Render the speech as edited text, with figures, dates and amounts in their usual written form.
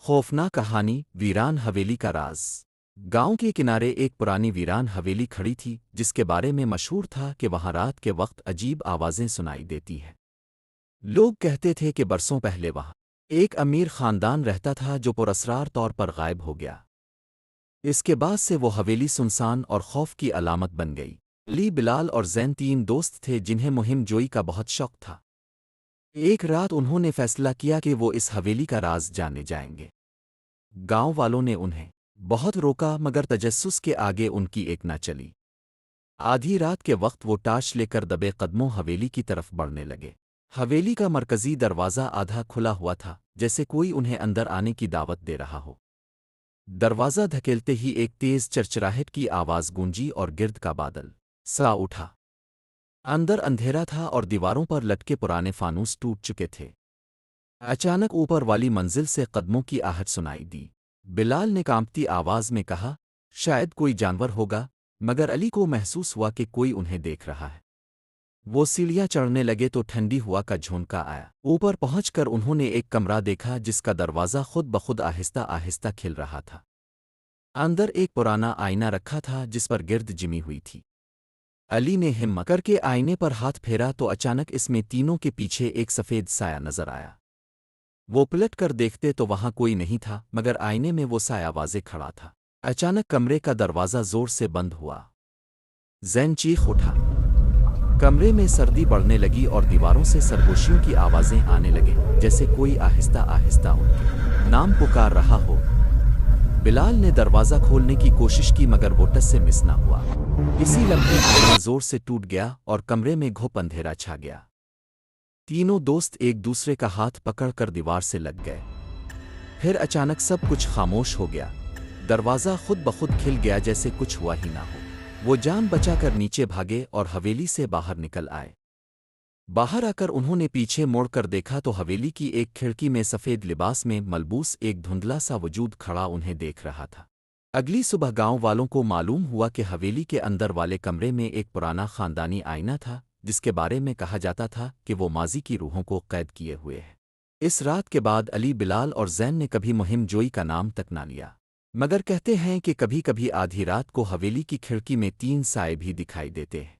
خوفनाक कहानी वीरान हवेली का राज। गांव के किनारे एक पुरानी वीरान हवेली खड़ी थी जिसके बारे में मशहूर था कि वहां रात के वक्त अजीब आवाजें सुनाई देती हैं। लोग कहते थे कि बरसों पहले वहां एक अमीर खानदान रहता था जो पुरअसरार तौर पर गायब हो गया। इसके बाद से वो हवेली सुनसान और खौफ की अलामत बन गई। अली, बिलाल और जैन तीन दोस्त थे जिन्हें मुहिम जोई का बहुत शौक था। एक रात उन्होंने फैसला किया कि वो इस हवेली का राज जानने जाएंगे। गांव वालों ने उन्हें बहुत रोका मगर तजस्सुस के आगे उनकी एक न चली। आधी रात के वक्त वो टार्च लेकर दबे कदमों हवेली की तरफ बढ़ने लगे। हवेली का मरकजी दरवाज़ा आधा खुला हुआ था, जैसे कोई उन्हें अंदर आने की दावत दे रहा हो। दरवाज़ा धकेलते ही एक तेज चरचराहट की आवाज़ गूंजी और गिर्द का बादल सा उठा। अंदर अंधेरा था और दीवारों पर लटके पुराने फानूस टूट चुके थे। अचानक ऊपर वाली मंजिल से कदमों की आहट सुनाई दी। बिलाल ने कांपती आवाज में कहा, शायद कोई जानवर होगा, मगर अली को महसूस हुआ कि कोई उन्हें देख रहा है। वो सीढ़ियां चढ़ने लगे तो ठंडी हवा का झोंका आया। ऊपर पहुंचकर उन्होंने एक कमरा देखा जिसका दरवाज़ा खुद बखुद आहिस्ता आहिस्ता खिल रहा था। अंदर एक पुराना आईना रखा था जिस पर गिर्द जिमी हुई थी। अली ने हिम्मत करके आईने पर हाथ फेरा तो अचानक इसमें तीनों के पीछे एक सफ़ेद साया नजर आया। वो पलट कर देखते तो वहां कोई नहीं था, मगर आईने में वो साया वाज़े खड़ा था। अचानक कमरे का दरवाज़ा जोर से बंद हुआ। जैन चीख उठा। कमरे में सर्दी बढ़ने लगी और दीवारों से सरगोशियों की आवाज़ें आने लगे, जैसे कोई आहिस्ता आहिस्ता उनके नाम पुकार रहा हो। बिलाल ने दरवाज़ा खोलने की कोशिश की मगर वो टस से मिस ना हुआ। इसी लम्हे आईना जोर से टूट गया और कमरे में घुप अंधेरा छा गया। तीनों दोस्त एक दूसरे का हाथ पकड़कर दीवार से लग गए। फिर अचानक सब कुछ खामोश हो गया। दरवाज़ा खुद बखुद खिल गया जैसे कुछ हुआ ही ना हो। वो जान बचाकर नीचे भागे और हवेली से बाहर निकल आए। बाहर आकर उन्होंने पीछे मोड़कर देखा तो हवेली की एक खिड़की में सफ़ेद लिबास में मलबूस एक धुंधला सा वजूद खड़ा उन्हें देख रहा था। अगली सुबह गांव वालों को मालूम हुआ कि हवेली के अंदर वाले कमरे में एक पुराना खानदानी आईना था जिसके बारे में कहा जाता था कि वो माजी की रूहों को कैद किए हुए है। इस रात के बाद अली, बिलाल और जैन ने कभी मुहिम जोई का नाम तक ना लिया, मगर कहते हैं कि कभी कभी आधी रात को हवेली की खिड़की में तीन साए भी दिखाई देते हैं।